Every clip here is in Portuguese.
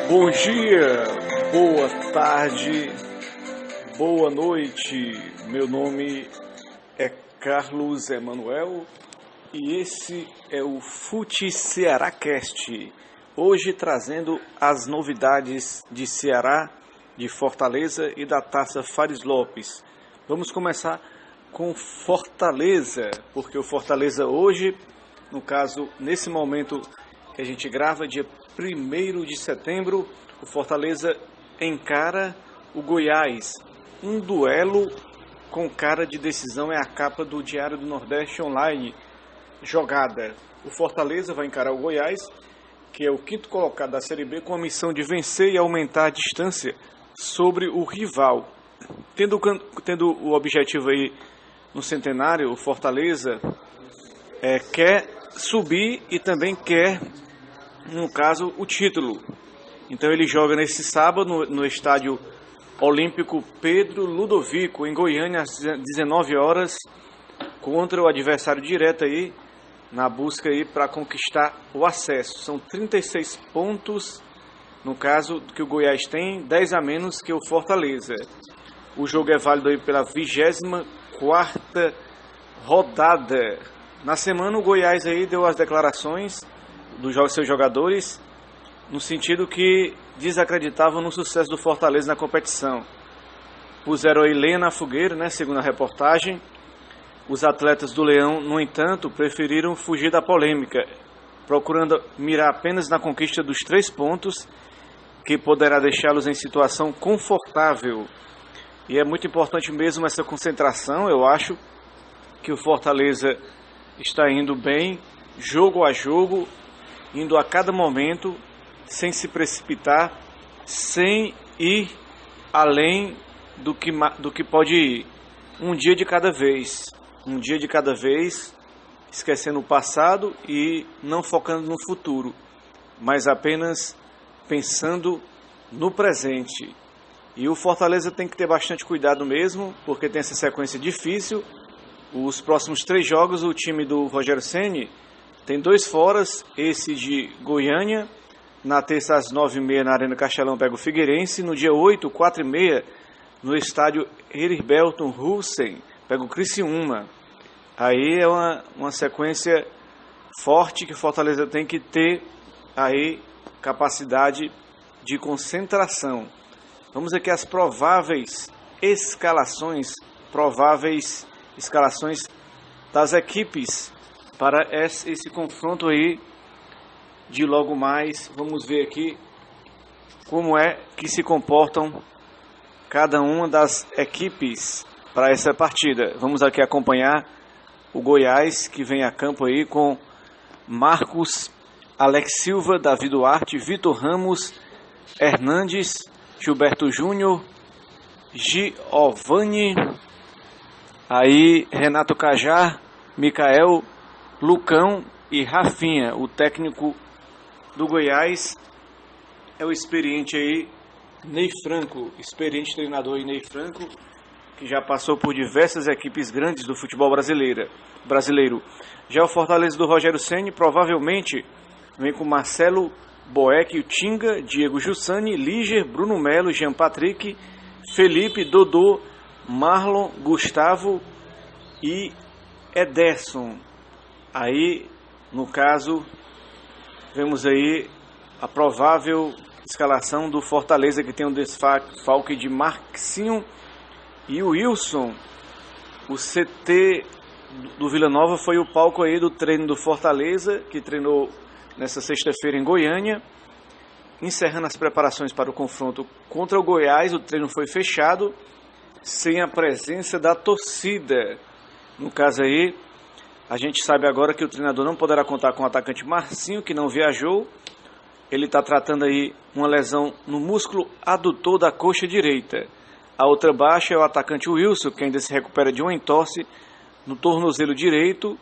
Bom dia, boa tarde, boa noite. Meu nome é Carlos Emanuel e esse é o Fute Ceará Cast. Hoje trazendo as novidades de Ceará, de Fortaleza e da Taça Fares Lopes. Vamos começar com Fortaleza, porque o Fortaleza hoje, no caso, nesse momento que a gente grava, dia 1º de setembro, o Fortaleza encara o Goiás. Um duelo com cara de decisão, é a capa do Diário do Nordeste Online jogada. O Fortaleza vai encarar o Goiás, que é o 5º colocado da Série B, com a missão de vencer e aumentar a distância sobre o rival. Tendo o objetivo aí no centenário, o Fortaleza quer subir e também quer, no caso, o título. Então ele joga nesse sábado no Estádio Olímpico Pedro Ludovico, em Goiânia, às 19 horas, contra o adversário direto aí, na busca aí para conquistar o acesso. São 36 pontos, no caso, que o Goiás tem, 10 a menos que o Fortaleza. O jogo é válido aí pela 24ª rodada. Na semana o Goiás aí deu as declarações dos seus jogadores, no sentido que desacreditavam no sucesso do Fortaleza na competição. Puseram aí lenha na fogueira, né, segundo a reportagem. Os atletas do Leão, no entanto, preferiram fugir da polêmica, procurando mirar apenas na conquista dos 3 pontos, que poderá deixá-los em situação confortável. E é muito importante mesmo essa concentração. Eu acho que o Fortaleza está indo bem, jogo a jogo, indo a cada momento, sem se precipitar, sem ir além do que pode ir. Um dia de cada vez, esquecendo o passado e não focando no futuro, mas apenas pensando no presente. E o Fortaleza tem que ter bastante cuidado mesmo, porque tem essa sequência difícil. Os próximos 3 jogos, o time do Rogério Ceni tem 2 foras, esse de Goiânia, na terça às 9h30 na Arena Castelão pega o Figueirense, no dia 8, 4h30, no estádio Heriberto Hulsen, pega o Criciúma. Aí é uma sequência forte que o Fortaleza tem que ter aí capacidade de concentração. Vamos aqui às prováveis escalações das equipes para esse confronto aí de logo mais. Vamos ver aqui como é que se comportam cada uma das equipes para essa partida. Vamos aqui acompanhar o Goiás, que vem a campo aí com Marcos, Alex Silva, Davi Duarte, Vitor Ramos, Hernandes, Gilberto Júnior, Giovani, aí Renato Cajá, Micael, Lucão e Rafinha. O técnico do Goiás é o experiente aí, Ney Franco, experiente treinador aí, Ney Franco, que já passou por diversas equipes grandes do futebol brasileiro. Já o Fortaleza do Rogério Ceni provavelmente vem com Marcelo Boeck, Tinga, Diego Jussani, Líger, Bruno Melo, Jean Patrick, Felipe, Dodô, Marlon, Gustavo e Ederson. Aí, no caso, vemos aí a provável escalação do Fortaleza, que tem um desfalque de Marquinhos e o Wilson. O CT do Vila Nova foi o palco aí do treino do Fortaleza, que treinou nessa sexta-feira em Goiânia, encerrando as preparações para o confronto contra o Goiás. O treino foi fechado, sem a presença da torcida. No caso aí, a gente sabe agora que o treinador não poderá contar com o atacante Marcinho, que não viajou. Ele está tratando aí uma lesão no músculo adutor da coxa direita. A outra baixa é o atacante Wilson, que ainda se recupera de uma entorse no tornozelo direito.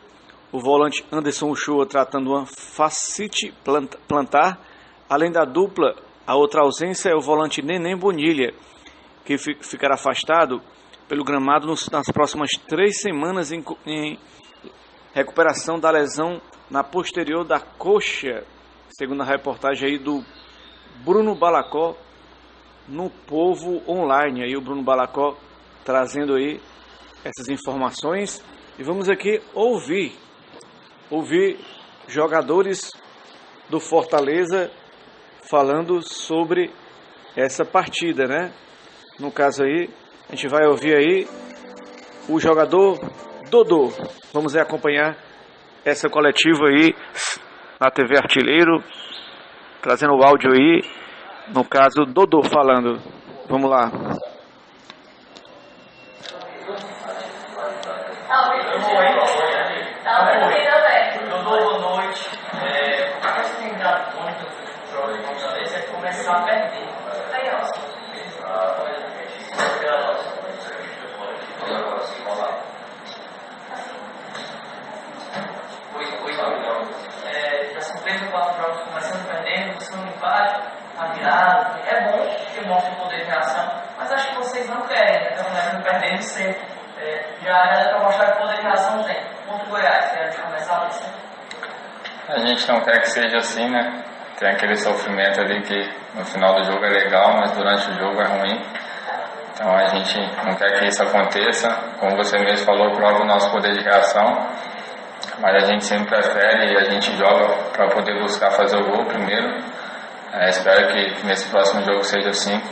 O volante Anderson Uchoa tratando uma fascite plantar. Além da dupla, a outra ausência é o volante Neném Bonilha, que ficará afastado pelo gramado nas próximas 3 semanas em recuperação da lesão na posterior da coxa, segundo a reportagem aí do Bruno Balacó no Povo Online. Aí o Bruno Balacó trazendo aí essas informações. E vamos aqui ouvir jogadores do Fortaleza falando sobre essa partida, né? No caso aí, a gente vai ouvir aí o jogador Dodô. Vamos aí acompanhar essa coletiva aí na TV Artilheiro, trazendo o áudio aí, no caso Dodô falando. Vamos lá. Boa noite. A coisa que tem dado muito no jogo de Fortaleza é começar a perder. Já são 3 ou 4 jogos começando perdendo, buscando um empate, tá virado. É bom que mostra o poder de reação, mas acho que vocês não querem, né? Estão começando perdendo sempre. Já era para mostrar que o poder de reação tem. Contra o Goiás, quer começar assim? A gente não quer que seja assim, né? Tem aquele sofrimento ali que no final do jogo é legal, mas durante o jogo é ruim. Então a gente não quer que isso aconteça. Como você mesmo falou, prova o nosso poder de reação. Mas a gente sempre prefere e a gente joga para poder buscar fazer o gol primeiro. Espero que nesse próximo jogo seja assim.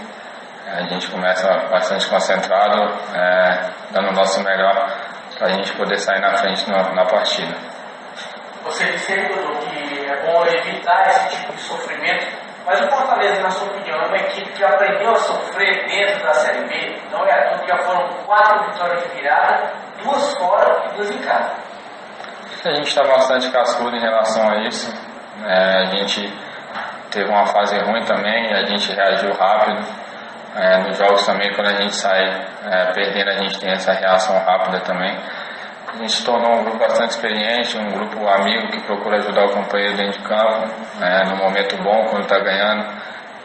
A gente começa bastante concentrado, dando o nosso melhor para a gente poder sair na frente na partida. Você disse aí, Dudu, que é bom evitar esse tipo de sofrimento, mas o Fortaleza, na sua opinião, é uma equipe que aprendeu a sofrer dentro da Série B, não é à toa que já foram 4 vitórias de virada, 2 fora e 2 em casa. A gente está bastante cascudo em relação a isso. A gente teve uma fase ruim também, a gente reagiu rápido. Nos jogos também, quando a gente sai perdendo, a gente tem essa reação rápida também. A gente se tornou um grupo bastante experiente, um grupo amigo que procura ajudar o companheiro dentro de campo, no momento bom, quando está ganhando,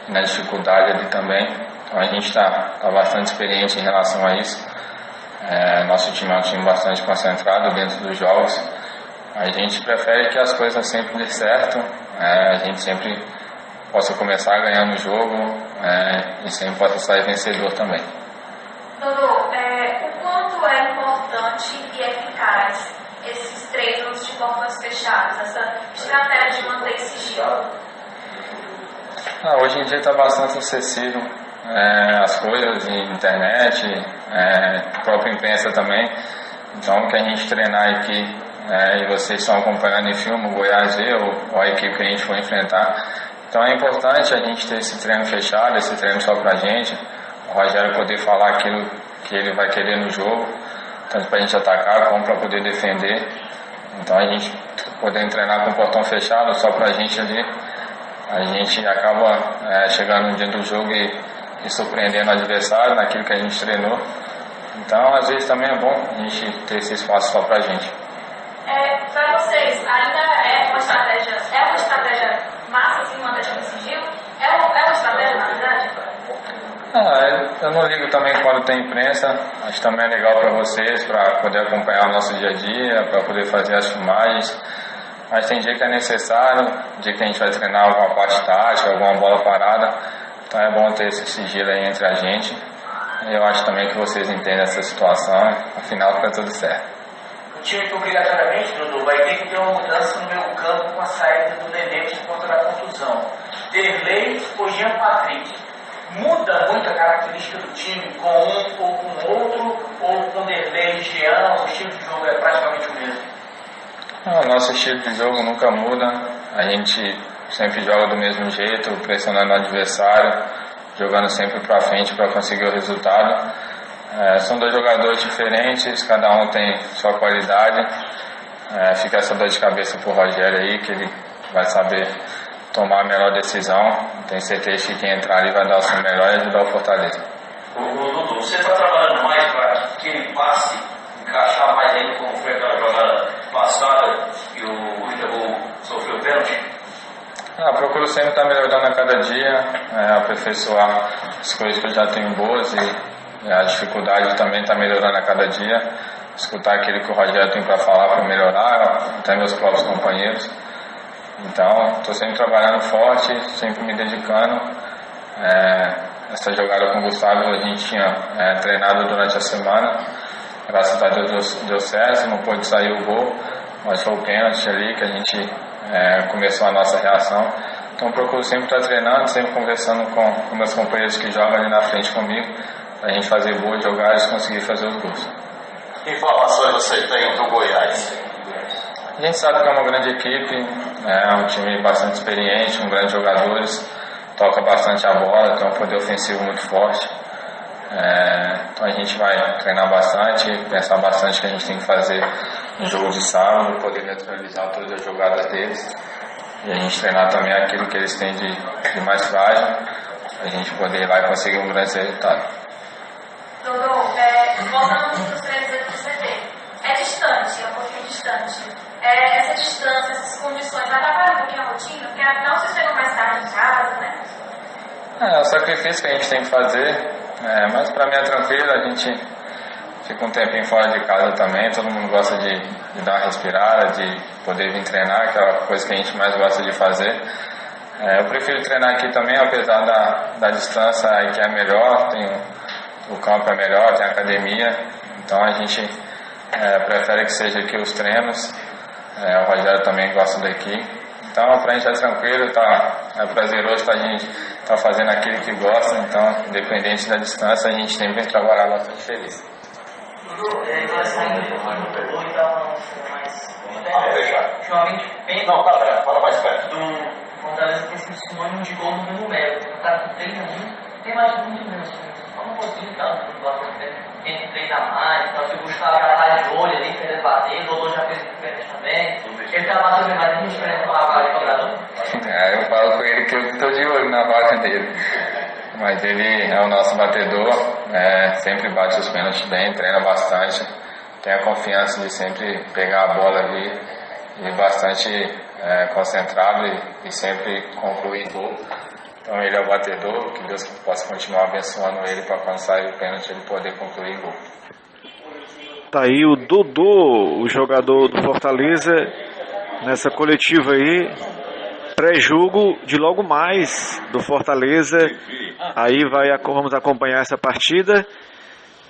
na dificuldade ali também. Então a gente está bastante experiente em relação a isso. Nosso time é um time bastante concentrado dentro dos jogos. A gente prefere que as coisas sempre dêem certo, a gente sempre possa começar ganhando o jogo e sempre possa sair vencedor também. Dodô, o quanto é importante e eficaz esses treinos de portas fechadas, essa estratégia de manter sigilo? Hoje em dia está bastante acessível as coisas, internet, a própria imprensa também. Então, o que a gente treinar aqui e vocês estão acompanhando em filme, o Goiás V ou a equipe que a gente for enfrentar. Então é importante a gente ter esse treino fechado, esse treino só pra gente, o Rogério poder falar aquilo que ele vai querer no jogo, tanto pra gente atacar como pra poder defender. Então a gente poder treinar com o portão fechado só pra gente ali, a gente acaba chegando no dia do jogo e surpreendendo o adversário naquilo que a gente treinou. Então às vezes também é bom a gente ter esse espaço só pra gente. Para vocês, ainda é uma estratégia massa assim, manter time sigilo? É uma estratégia, na verdade? Eu não ligo também quando tem imprensa. Acho que também é legal para vocês, para poder acompanhar o nosso dia a dia, para poder fazer as filmagens. Mas tem dia que é necessário, dia que a gente vai treinar alguma parte tática, alguma bola parada. Então é bom ter esse sigilo aí entre a gente. Eu acho também que vocês entendem essa situação, afinal fica tudo certo. O time que obrigatoriamente, Dudu, vai ter que ter uma mudança no meio campo com a saída do Nenê por conta da contusão. Derlei ou Jean Patrick. Muda muito a característica do time com um ou com outro, ou com Derlei e Jean, o estilo de jogo é praticamente o mesmo? O nosso estilo de jogo nunca muda. A gente sempre joga do mesmo jeito, pressionando o adversário, jogando sempre para frente para conseguir o resultado. São 2 jogadores diferentes, cada um tem sua qualidade. Fica essa dor de cabeça pro Rogério aí, que ele vai saber tomar a melhor decisão. Tenho certeza que quem entrar ali vai dar o seu melhor e ajudar o Fortaleza. Dudu, você está trabalhando mais para que ele passe, encaixar mais ele como foi aquela jogada passada que o Itaú sofreu pênalti? Procuro sempre estar melhorando a cada dia, aperfeiçoar as coisas que eu já tenho boas e a dificuldade também está melhorando a cada dia. Escutar aquilo que o Rogério tem para falar para melhorar, até meus próprios companheiros. Então, estou sempre trabalhando forte, sempre me dedicando. Essa jogada com o Gustavo a gente tinha treinado durante a semana. Graças a Deus deu certo, não pôde sair o gol, mas foi o pênalti ali que a gente começou a nossa reação. Então, procuro sempre estar treinando, sempre conversando com meus companheiros que jogam ali na frente comigo, para a gente fazer boas jogadas e conseguir fazer os gols. Que informações você tem do Goiás? A gente sabe que é uma grande equipe, é um time bastante experiente, com grandes jogadores, toca bastante a bola, tem um poder ofensivo muito forte. Então a gente vai treinar bastante, pensar bastante o que a gente tem que fazer no jogo de sábado, poder neutralizar todas as jogadas deles e a gente treinar também aquilo que eles têm de mais frágil, a gente poder ir lá e conseguir um grande resultado. Dodô, voltando para os treinos aqui do CT, é distante, é um pouquinho distante. Essa distância, essas condições, atrapalham um pouquinho a rotina, porque afinal vocês chegam mais tarde em casa, né? É o sacrifício que a gente tem que fazer, mas para mim é tranquilo, a gente fica um tempinho fora de casa também, todo mundo gosta de dar uma respirada, de poder vir treinar, que é a coisa que a gente mais gosta de fazer. Eu prefiro treinar aqui também, apesar da distância que é melhor, o campo é melhor, tem academia, então a gente prefere que seja aqui os treinos. O Rogério também gosta daqui, então pra gente é tranquilo, é prazeroso a gente tá fazendo aquilo que gosta, então independente da distância a gente tem que trabalhar bastante feliz. Agora saindo um pouquinho do Dodô e tal, mais ultimamente Fala mais perto. do Fortaleza tem sido sinônimo de gol no numérico. O cara que treina muito, tem mais de 20 minutos. Fala um pouquinho, tá? Quem treina mais, então, se o Gustavo já tá de olho ali, querendo bater, o Dodô já fez diferente também. Ele tá batendo mais, a gente diferente uma vaga de cobrador? Eu falo com ele que eu estou de olho na vaga dele, mas ele é o nosso batedor, sempre bate os pênaltis bem, treina bastante, tem a confiança de sempre pegar a bola ali e bastante concentrado e sempre concluir gol. Então ele é o batedor, que Deus possa continuar abençoando ele para quando sair o pênalti ele poder concluir o gol. Tá aí o Dodô, o jogador do Fortaleza, nessa coletiva aí, pré-jogo de logo mais do Fortaleza. Aí vamos acompanhar essa partida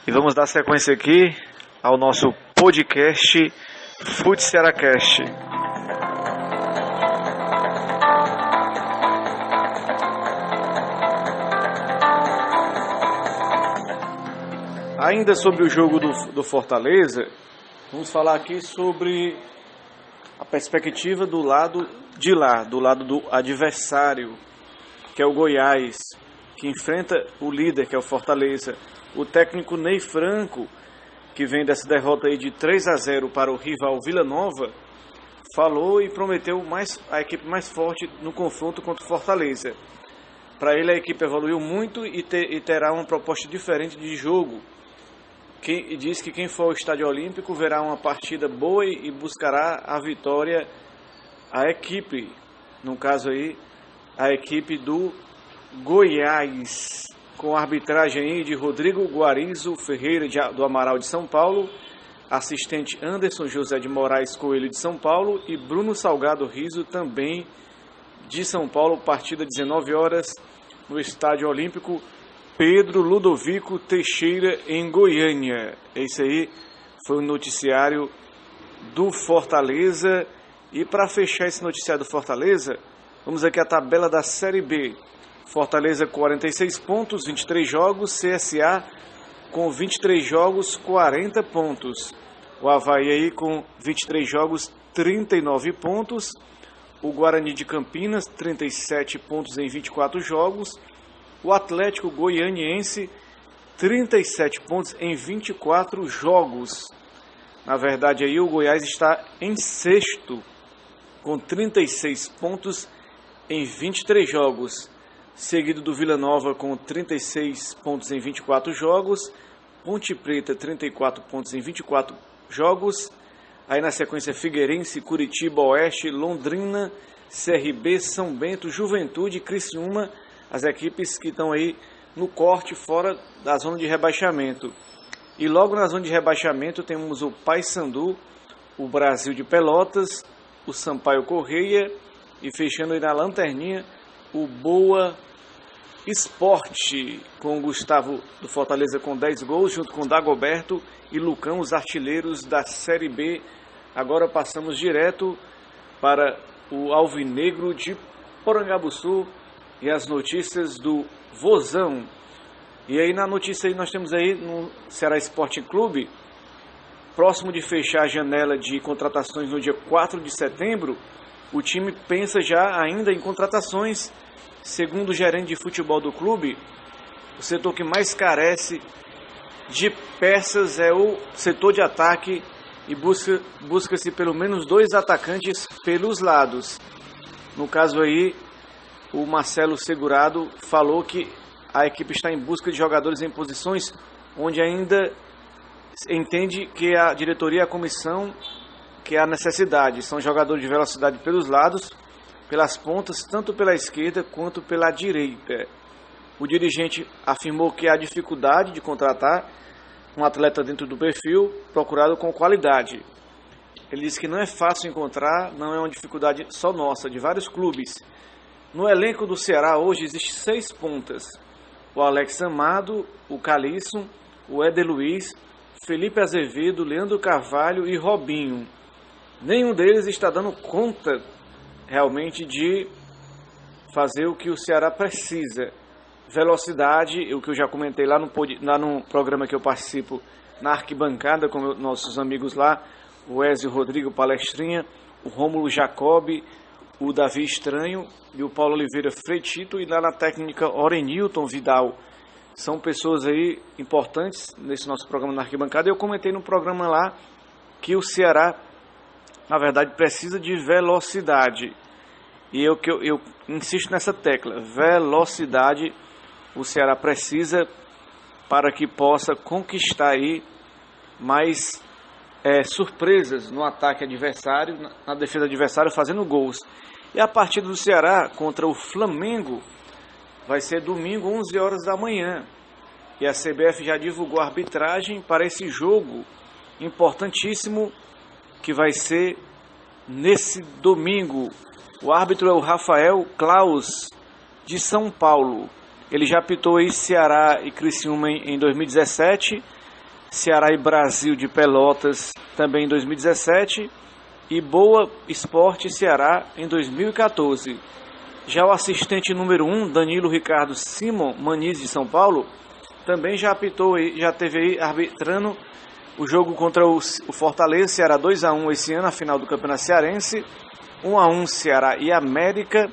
e vamos dar sequência aqui ao nosso podcast FutCearacast. Ainda sobre o jogo do Fortaleza, vamos falar aqui sobre a perspectiva do lado de lá, do lado do adversário, que é o Goiás, que enfrenta o líder, que é o Fortaleza. O técnico Ney Franco, que vem dessa derrota aí de 3-0 para o rival Vila Nova, falou e prometeu a equipe mais forte no confronto contra o Fortaleza. Para ele a equipe evoluiu muito e terá uma proposta diferente de jogo. E diz que quem for ao Estádio Olímpico verá uma partida boa e buscará a vitória a equipe, no caso aí, a equipe do Goiás, com a arbitragem aí de Rodrigo Guarizo Ferreira do Amaral de São Paulo, assistente Anderson José de Moraes Coelho de São Paulo e Bruno Salgado Riso também de São Paulo, partida 19 horas no Estádio Olímpico Pedro Ludovico Teixeira, em Goiânia. Esse aí foi o noticiário do Fortaleza. E para fechar esse noticiário do Fortaleza, vamos aqui à tabela da Série B. Fortaleza 46 pontos, 23 jogos. CSA com 23 jogos, 40 pontos. O Avaí aí com 23 jogos, 39 pontos. O Guarani de Campinas, 37 pontos em 24 jogos. O Atlético Goianiense, 37 pontos em 24 jogos. Na verdade, aí o Goiás está em sexto, com 36 pontos em 23 jogos. Seguido do Vila Nova, com 36 pontos em 24 jogos. Ponte Preta, 34 pontos em 24 jogos. Aí na sequência, Figueirense, Curitiba, Oeste, Londrina, CRB, São Bento, Juventude e Criciúma. As equipes que estão aí no corte fora da zona de rebaixamento. E logo na zona de rebaixamento temos o Paysandu, o Brasil de Pelotas, o Sampaio Correia E fechando aí na lanterninha, o Boa Esporte, com o Gustavo do Fortaleza com 10 gols, junto com Dagoberto e Lucão, os artilheiros da Série B. Agora passamos direto para o Alvinegro de Porangabuçu e as notícias do Vozão. E aí na notícia aí nós temos aí no Ceará Sporting Clube, próximo de fechar a janela de contratações no dia 4 de setembro, o time pensa já ainda em contratações. Segundo o gerente de futebol do clube, o setor que mais carece de peças é o setor de ataque e busca-se pelo menos 2 atacantes pelos lados. No caso aí, o Marcelo Segurado falou que a equipe está em busca de jogadores em posições onde ainda entende que a diretoria e a comissão que há necessidade. São jogadores de velocidade pelos lados, pelas pontas, tanto pela esquerda quanto pela direita. O dirigente afirmou que há dificuldade de contratar um atleta dentro do perfil procurado com qualidade. Ele disse que não é fácil encontrar, não é uma dificuldade só nossa, de vários clubes. No elenco do Ceará hoje existem 6 pontas. O Alex Amado, o Calisson, o Éder Luiz, Felipe Azevedo, Leandro Carvalho e Robinho. Nenhum deles está dando conta realmente de fazer o que o Ceará precisa. Velocidade, o que eu já comentei lá no programa que eu participo, na arquibancada, com nossos amigos lá, o Ezio Rodrigo Palestrinha, o Rômulo Jacobi, o Davi Estranho e o Paulo Oliveira Freitito, e lá na técnica Orenilton Vidal. São pessoas aí importantes nesse nosso programa na arquibancada. Eu comentei no programa lá que o Ceará, na verdade, precisa de velocidade. E eu insisto nessa tecla, velocidade o Ceará precisa para que possa conquistar aí mais surpresas no ataque adversário, na defesa adversária, fazendo gols. E a partida do Ceará contra o Flamengo vai ser domingo, 11 horas da manhã. E a CBF já divulgou a arbitragem para esse jogo importantíssimo que vai ser nesse domingo. O árbitro é o Rafael Klaus, de São Paulo. Ele já apitou aí Ceará e Criciúma em 2017, Ceará e Brasil de Pelotas também em 2017 e Boa Esporte Ceará em 2014. Já o assistente número 1, Danilo Ricardo Simon Maniz, de São Paulo, também já apitou aí, já teve aí arbitrando o jogo contra o Fortaleza, Ceará 2-1 esse ano, a final do Campeonato Cearense, 1-1 Ceará e América.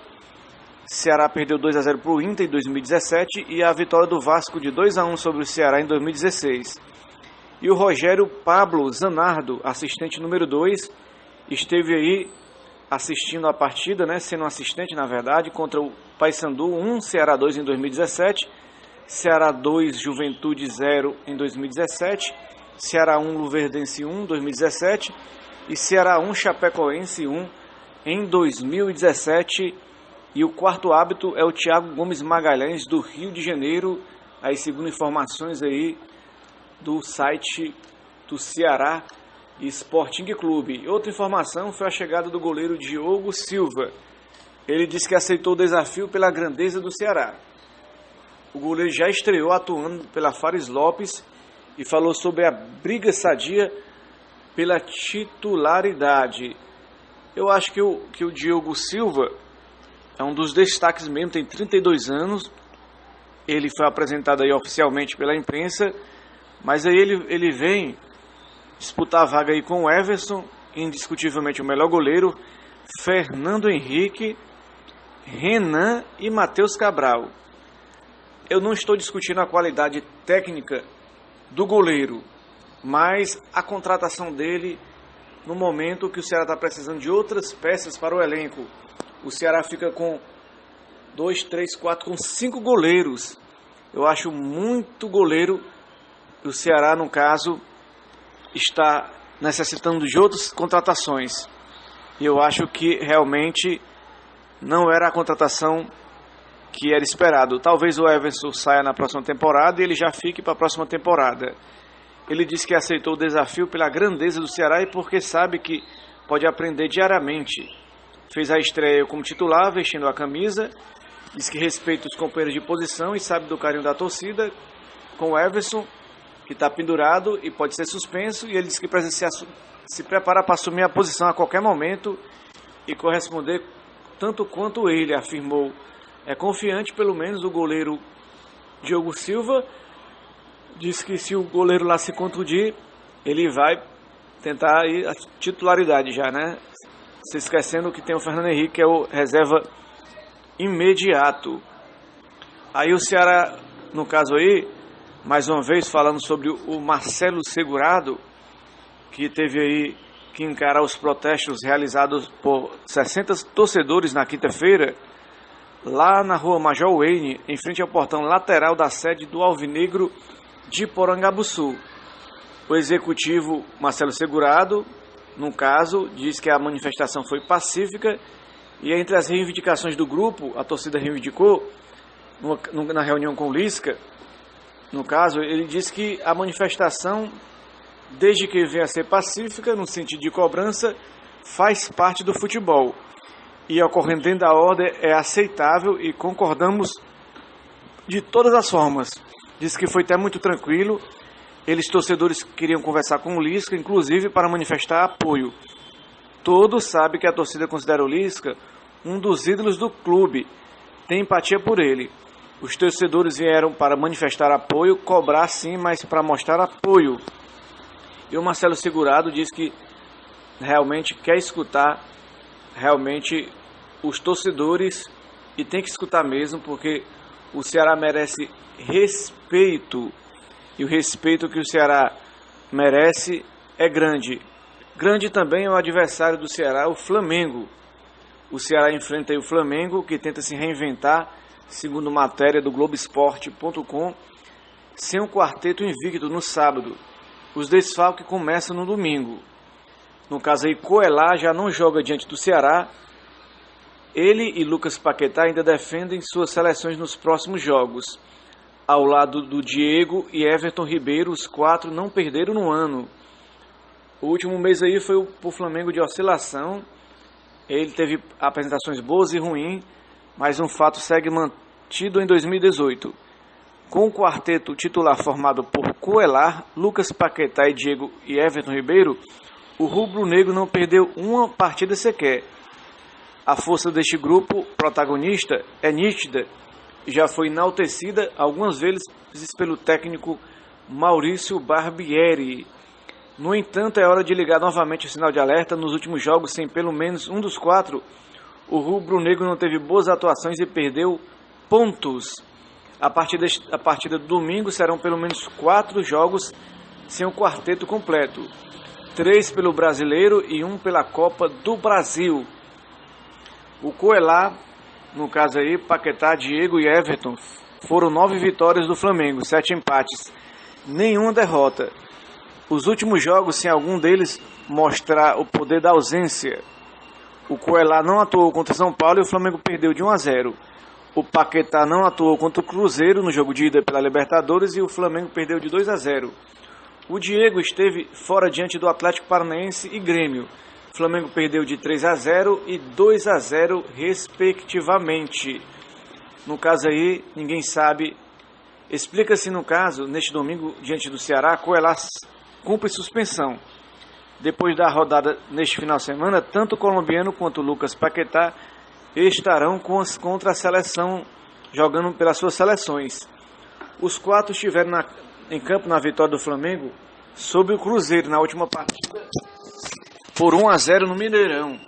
Ceará perdeu 2-0 para o Inter em 2017 e a vitória do Vasco de 2-1 sobre o Ceará em 2016. E o Rogério Pablo Zanardo, assistente número 2, esteve aí assistindo a partida, sendo assistente na verdade, contra o Paysandu 1, Ceará 2 em 2017, Ceará 2, Juventude 0 em 2017, Ceará 1, Luverdense 1 em 2017 e Ceará 1, Chapecoense 1 em 2017. E o quarto árbitro é o Thiago Gomes Magalhães, do Rio de Janeiro, aí segundo informações aí do site do Ceará Sporting Clube. Outra informação foi a chegada do goleiro Diogo Silva. Ele disse que aceitou o desafio pela grandeza do Ceará. O goleiro já estreou atuando pela Fares Lopes e falou sobre a briga sadia pela titularidade. Eu acho que o Diogo Silva é um dos destaques mesmo, tem 32 anos, ele foi apresentado aí oficialmente pela imprensa, mas aí ele vem disputar a vaga aí com o Everson, indiscutivelmente o melhor goleiro, Fernando Henrique, Renan e Matheus Cabral. Eu não estou discutindo a qualidade técnica do goleiro, mas a contratação dele no momento que o Ceará está precisando de outras peças para o elenco. O Ceará fica com 2, 3, 4, com 5 goleiros. Eu acho muito goleiro. O Ceará, no caso, está necessitando de outras contratações. E eu acho que realmente não era a contratação que era esperado. Talvez o Everson saia na próxima temporada e ele já fique para a próxima temporada. Ele disse que aceitou o desafio pela grandeza do Ceará e porque sabe que pode aprender diariamente fez a estreia como titular, vestindo a camisa. Diz que respeita os companheiros de posição e sabe do carinho da torcida. Com o Everson, que está pendurado e pode ser suspenso. E ele diz que precisa se preparar para assumir a posição a qualquer momento e corresponder tanto quanto ele, afirmou. É confiante, pelo menos, o goleiro Diogo Silva. Diz que se o goleiro lá se contundir, ele vai tentar aí a titularidade já, né? Se esquecendo que tem o Fernando Henrique, que é o reserva imediato. Aí o Ceará, no caso aí, mais uma vez falando sobre o Marcelo Segurado, que teve aí que encarar os protestos realizados por 60 torcedores na quinta-feira, lá na rua Major Wayne, em frente ao portão lateral da sede do Alvinegro de Porangabuçu. O executivo Marcelo Segurado, no caso, diz que a manifestação foi pacífica e entre as reivindicações do grupo, a torcida reivindicou, na reunião com o Lisca, no caso, ele disse que a manifestação, desde que venha a ser pacífica, no sentido de cobrança, faz parte do futebol. E ocorrendo dentro da ordem é aceitável e concordamos de todas as formas. Diz que foi até muito tranquilo. Eles, torcedores, queriam conversar com o Lisca, inclusive para manifestar apoio. Todos sabem que a torcida considera o Lisca um dos ídolos do clube. Tem empatia por ele. Os torcedores vieram para manifestar apoio, cobrar sim, mas para mostrar apoio. E o Marcelo Segurado diz que realmente quer escutar realmente os torcedores e tem que escutar mesmo, porque o Ceará merece respeito. E o respeito que o Ceará merece é grande. Grande também é o adversário do Ceará, o Flamengo. O Ceará enfrenta aí o Flamengo, que tenta se reinventar, segundo matéria do Globoesporte.com, sem um quarteto invicto no sábado. Os desfalques começam no domingo. No caso aí, Coelá já não joga diante do Ceará. Ele e Lucas Paquetá ainda defendem suas seleções nos próximos jogos. Ao lado do Diego e Everton Ribeiro, os quatro não perderam no ano. O último mês aí foi o Flamengo de oscilação. Ele teve apresentações boas e ruins, mas um fato segue mantido em 2018. Com o quarteto titular formado por Coelá, Lucas Paquetá e Diego e Everton Ribeiro, o rubro-negro não perdeu uma partida sequer. A força deste grupo protagonista é nítida e já foi enaltecida algumas vezes pelo técnico Maurício Barbieri. No entanto, é hora de ligar novamente o sinal de alerta. Nos últimos jogos, sem pelo menos um dos quatro, o rubro-negro não teve boas atuações e perdeu pontos. A partida do domingo serão pelo menos 4 jogos sem o quarteto completo. 3 pelo Brasileiro e 1 pela Copa do Brasil. O Coelá, no caso aí, Paquetá, Diego e Everton, foram 9 vitórias do Flamengo, 7 empates, nenhuma derrota. Os últimos jogos, sem algum deles mostrar o poder da ausência. O Coelá não atuou contra o São Paulo e o Flamengo perdeu de 1-0. O Paquetá não atuou contra o Cruzeiro no jogo de ida pela Libertadores e o Flamengo perdeu de 2-0. O Diego esteve fora diante do Atlético Paranaense e Grêmio. O Flamengo perdeu de 3-0 e 2-0 respectivamente. No caso aí, ninguém sabe. Explica-se no caso, neste domingo, diante do Ceará, Coelá cumpre suspensão. Depois da rodada neste final de semana, tanto o colombiano quanto o Lucas Paquetá estarão contra a seleção, jogando pelas suas seleções. Os 4 estiveram em campo na vitória do Flamengo sobre o Cruzeiro na última partida por 1-0 no Mineirão.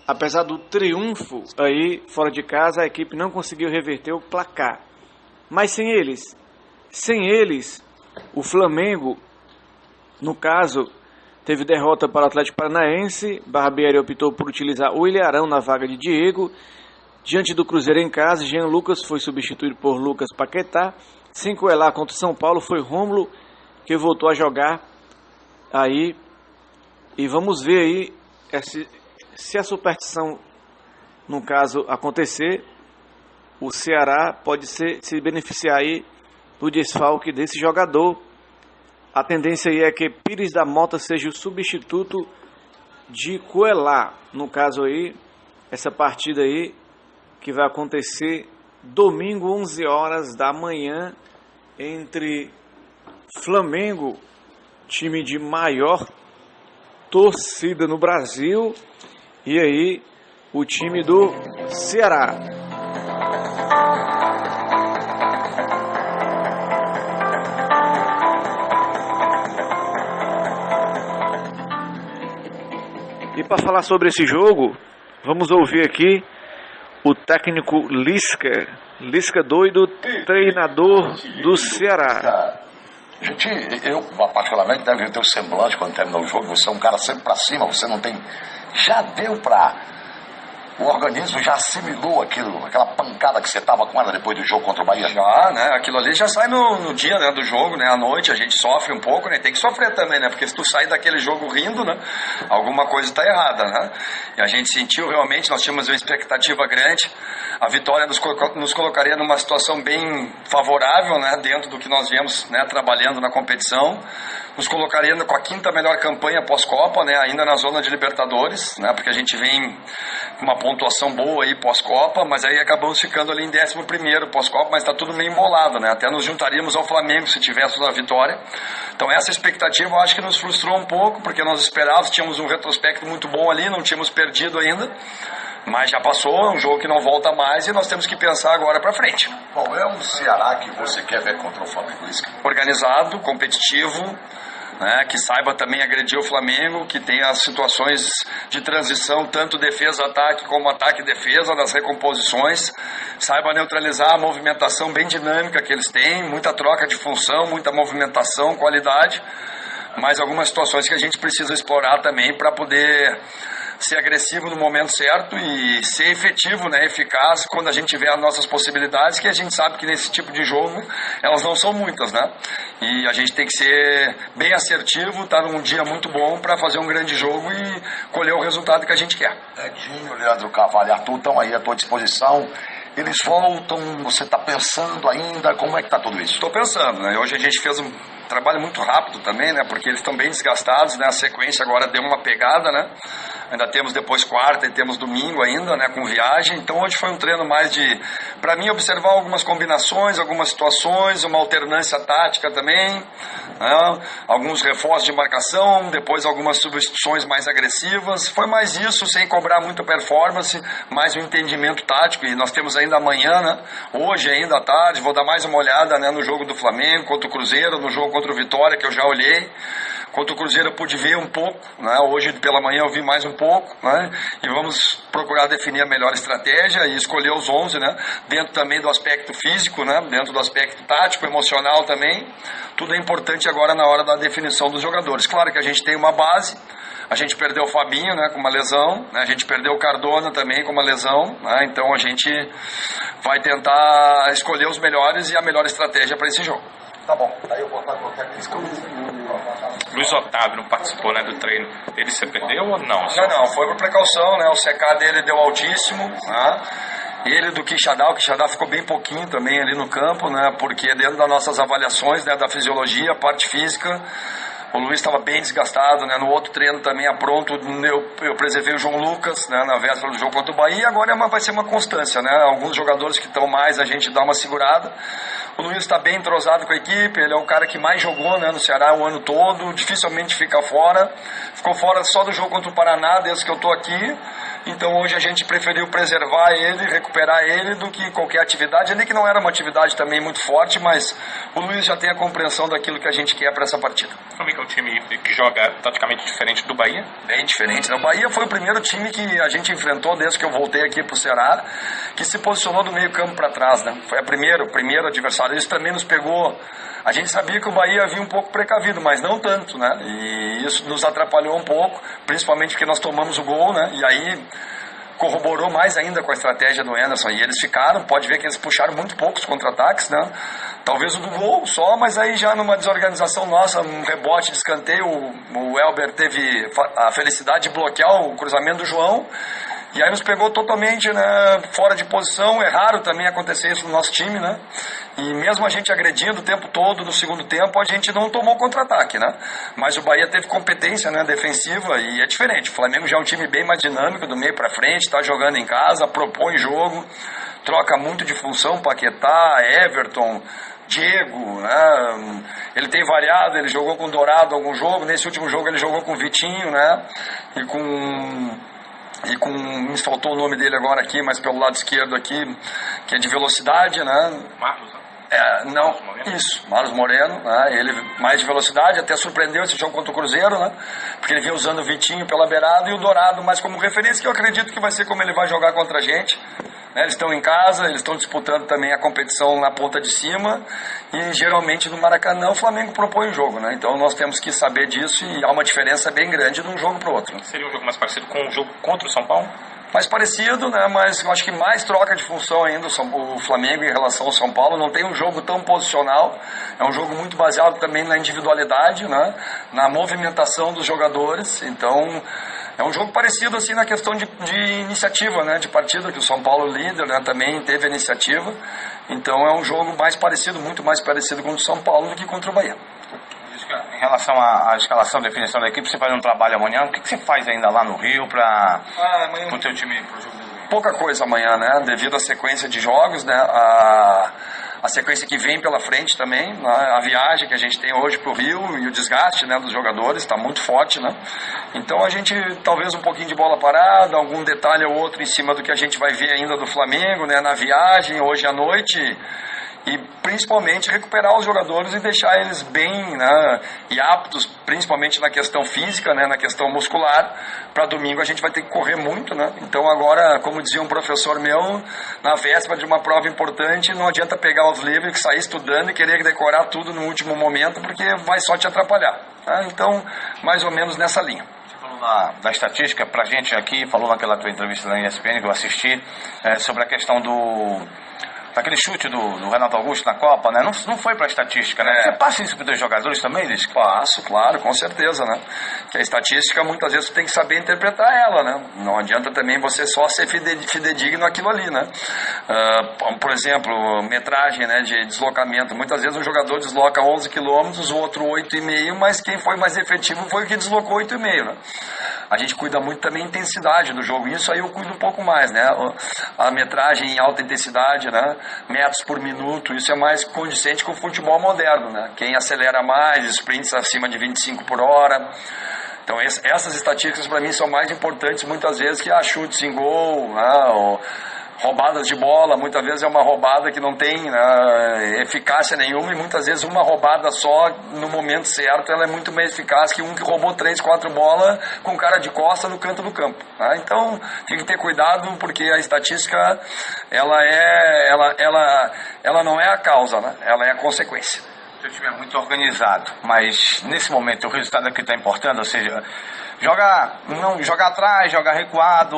Apesar do triunfo aí fora de casa, a equipe não conseguiu reverter o placar. Mas sem eles, o Flamengo, no caso, teve derrota para o Atlético Paranaense. Barbieri optou por utilizar o Ilharão na vaga de Diego. Diante do Cruzeiro em casa, Jean Lucas foi substituído por Lucas Paquetá. Sem Coelá contra o São Paulo, foi Rômulo que voltou a jogar aí. E vamos ver aí se a superstição, no caso, acontecer, o Ceará pode se beneficiar aí do desfalque desse jogador. A tendência aí é que Pires da Mota seja o substituto de Coelá. No caso aí, essa partida aí que vai acontecer domingo, 11 horas da manhã, entre Flamengo, time de maior torcida no Brasil, e aí o time do Ceará. E para falar sobre esse jogo, vamos ouvir aqui o técnico Lisca doido, treinador do Ceará. Gente, eu particularmente deve ver o teu semblante quando terminou o jogo. Você é um cara sempre pra cima, você não tem. Já deu pra. O organismo já assimilou aquilo, aquela pancada que você tava com ela depois do jogo contra o Bahia? Já, né? Aquilo ali já sai no dia, né, do jogo, né? À noite a gente sofre um pouco, né? Tem que sofrer também, né? Porque se tu sai daquele jogo rindo, né? Alguma coisa tá errada, né? E a gente sentiu realmente, nós tínhamos uma expectativa grande. A vitória nos colocaria numa situação bem favorável, né? Dentro do que nós viemos, né, trabalhando na competição. Nos colocaria com a 5ª melhor campanha pós-Copa, né? Ainda na zona de Libertadores, né? Porque a gente vem com uma pontuação boa aí pós-Copa, mas aí acabamos ficando ali em 11º pós-Copa, mas está tudo meio embolado, né? Até nos juntaríamos ao Flamengo se tivéssemos a vitória. Então essa expectativa eu acho que nos frustrou um pouco, porque nós esperávamos, tínhamos um retrospecto muito bom ali, não tínhamos perdido ainda, mas já passou, é um jogo que não volta mais e nós temos que pensar agora para frente. Qual é o Ceará que você quer ver contra o Flamengo, Lisca? Organizado, competitivo, né, que saiba também agredir o Flamengo, que tenha as situações de transição, tanto defesa-ataque como ataque-defesa, nas recomposições, saiba neutralizar a movimentação bem dinâmica que eles têm, muita troca de função, muita movimentação, qualidade, mas algumas situações que a gente precisa explorar também para poder ser agressivo no momento certo e ser efetivo, né, eficaz quando a gente tiver as nossas possibilidades, que a gente sabe que nesse tipo de jogo elas não são muitas, né? E a gente tem que ser bem assertivo, estar num dia muito bom para fazer um grande jogo e colher o resultado que a gente quer. Edinho, Leandro Carvalho, Arthur estão aí à tua disposição. Eles voltam, você está pensando ainda, como é que está tudo isso? Estou pensando, né? Hoje a gente fez um trabalho muito rápido também, né? Porque eles estão bem desgastados, né? A sequência agora deu uma pegada, né? Ainda temos depois quarta e temos domingo ainda, né? Com viagem. Então hoje foi um treino mais de, para mim, observar algumas combinações, algumas situações, uma alternância tática também, né? Alguns reforços de marcação, depois algumas substituições mais agressivas. Foi mais isso, sem cobrar muita performance, mais um entendimento tático. E nós temos ainda amanhã, né? Hoje ainda à tarde, vou dar mais uma olhada, né, no jogo do Flamengo contra o Cruzeiro, no jogo contra o Vitória, que eu já olhei. Contra o Cruzeiro eu pude ver um pouco, né? Hoje pela manhã eu vi mais um pouco, né? E vamos procurar definir a melhor estratégia e escolher os 11, né? Dentro também do aspecto físico, né? Dentro do aspecto tático, emocional também. Tudo é importante agora na hora da definição dos jogadores. Claro que a gente tem uma base. A gente perdeu o Fabinho, né, com uma lesão, né? A gente perdeu o Cardona também com uma lesão, né? Então a gente vai tentar escolher os melhores e a melhor estratégia para esse jogo. Tá bom, aí eu vou botar no técnico. Luiz Otávio não participou, né, do treino. Ele se perdeu ou não? Não, foi por precaução, né? O CK dele deu altíssimo, né? Ele do Quixadá, o Quixadá ficou bem pouquinho também ali no campo, né? Porque dentro das nossas avaliações, né, da fisiologia, parte física, o Luiz estava bem desgastado, né? No outro treino também, pronto, eu preservei o João Lucas, né, na véspera do jogo contra o Bahia. Agora vai ser uma constância, né? Alguns jogadores que estão mais, a gente dá uma segurada. O Luiz está bem entrosado com a equipe, ele é o cara que mais jogou, né, no Ceará o ano todo, dificilmente fica fora. Ficou fora só do jogo contra o Paraná, desde que eu estou aqui. Então hoje a gente preferiu preservar ele, recuperar ele, do que qualquer atividade. Ele que não era uma atividade também muito forte, mas o Luiz já tem a compreensão daquilo que a gente quer para essa partida. Como é que é um time que joga taticamente diferente do Bahia? Bem diferente, né? O Bahia foi o primeiro time que a gente enfrentou desde que eu voltei aqui para o Ceará, que se posicionou do meio campo para trás, né? Foi o primeiro adversário. Isso também nos pegou. A gente sabia que o Bahia vinha um pouco precavido, mas não tanto, né? E isso nos atrapalhou um pouco, principalmente porque nós tomamos o gol, né? E aí corroborou mais ainda com a estratégia do Anderson. E eles ficaram, pode ver que eles puxaram muito poucos contra-ataques, né? Talvez o do gol só, mas aí já numa desorganização nossa, um rebote de escanteio, o Elber teve a felicidade de bloquear o cruzamento do João. E aí nos pegou totalmente, né, fora de posição. É raro também acontecer isso no nosso time, né? E mesmo a gente agredindo o tempo todo, no segundo tempo, a gente não tomou contra-ataque, né? Mas o Bahia teve competência, né, defensiva, e é diferente. O Flamengo já é um time bem mais dinâmico, do meio para frente, está jogando em casa, propõe jogo, troca muito de função, Paquetá, Everton, Diego, né? Ele tem variado, ele jogou com o Dourado algum jogo, nesse último jogo ele jogou com o Vitinho, né? E com, me faltou o nome dele agora aqui, mas pelo lado esquerdo aqui, que é de velocidade, né? Marcos, né? Não, isso, Marcos Moreno, né? Ele mais de velocidade, até surpreendeu esse jogo contra o Cruzeiro, né? Porque ele vinha usando o Vitinho pela beirada e o Dourado mais como referência, que eu acredito que vai ser como ele vai jogar contra a gente. Eles estão em casa, eles estão disputando também a competição na ponta de cima, e geralmente no Maracanã o Flamengo propõe o jogo, né? Então nós temos que saber disso, e há uma diferença bem grande de um jogo para o outro. Seria um jogo mais parecido com o jogo contra o São Paulo? Mais parecido, né? Mas eu acho que mais troca de função ainda o Flamengo em relação ao São Paulo. Não tem um jogo tão posicional, é um jogo muito baseado também na individualidade, né? Na movimentação dos jogadores. Então é um jogo parecido assim na questão de iniciativa, né? De partida, que o São Paulo líder, né? Também teve a iniciativa. Então é um jogo mais parecido, muito mais parecido com o São Paulo do que contra o Bahia. Em relação à escalação, definição da equipe, você faz um trabalho amanhã. O que você faz ainda lá no Rio para o teu time pro jogo do Rio? Pouca coisa amanhã, né? Devido à sequência de jogos, né? A sequência que vem pela frente também, né? A viagem que a gente tem hoje para o Rio e o desgaste, né, dos jogadores está muito forte, né? Então a gente talvez um pouquinho de bola parada, algum detalhe ou outro em cima do que a gente vai ver ainda do Flamengo, né, na viagem hoje à noite, e principalmente recuperar os jogadores e deixar eles bem, né, e aptos, principalmente na questão física, né, na questão muscular. Para domingo a gente vai ter que correr muito, né? Então agora, como dizia um professor meu, na véspera de uma prova importante, não adianta pegar os livros, sair estudando e querer decorar tudo no último momento, porque vai só te atrapalhar, tá? Então, mais ou menos nessa linha. Da estatística, pra gente aqui, falou naquela tua entrevista na ESPN que eu assisti, sobre a questão daquele chute do Renato Augusto na Copa, né? Não foi pra estatística, né? Você passa isso para os teus jogadores também, Liz? Passo, claro, com certeza, né? Que a estatística, muitas vezes, você tem que saber interpretar ela, né? Não adianta também você só ser fidedigno aquilo ali, né? Por exemplo, metragem, né, de deslocamento. Muitas vezes um jogador desloca 11 quilômetros, o outro 8,5, mas quem foi mais efetivo foi o que deslocou 8,5, né? A gente cuida muito também da intensidade do jogo, isso aí eu cuido um pouco mais, né? A metragem em alta intensidade, né? Metros por minuto, isso é mais condizente com o futebol moderno, né? Quem acelera mais, sprints acima de 25 por hora. Então essas estatísticas para mim são mais importantes muitas vezes que chutes em gol, né? Ou roubadas de bola. Muitas vezes é uma roubada que não tem, né, eficácia nenhuma, e muitas vezes uma roubada só no momento certo ela é muito mais eficaz que um que roubou 3, 4 bolas com cara de costa no canto do campo, né? Então tem que ter cuidado, porque a estatística ela não é a causa, né? Ela é a consequência. O seu time é muito organizado, mas nesse momento o resultado é que está importando, ou seja, não jogar atrás, jogar recuado,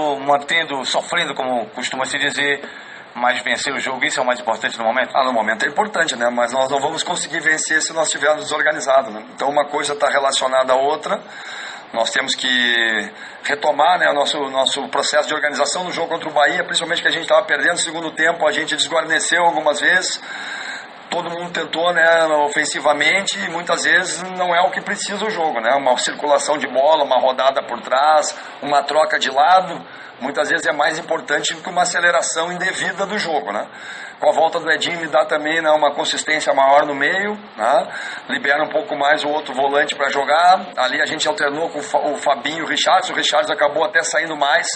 sofrendo, como costuma se dizer, mas vencer o jogo, isso é o mais importante no momento? No momento é importante, né? Mas nós não vamos conseguir vencer se nós estivermos desorganizados, né? Então uma coisa está relacionada à outra. Nós temos que retomar, né, o nosso processo de organização no jogo contra o Bahia, principalmente que a gente estava perdendo no segundo tempo, a gente desguarneceu algumas vezes. Todo mundo tentou, né, ofensivamente, e muitas vezes não é o que precisa o jogo, né? Uma circulação de bola, uma rodada por trás, uma troca de lado, muitas vezes é mais importante do que uma aceleração indevida do jogo, né? Com a volta do Edinho me dá também, né, uma consistência maior no meio, né? Libera um pouco mais o outro volante para jogar. Ali a gente alternou com o Fabinho e o Richards acabou até saindo mais,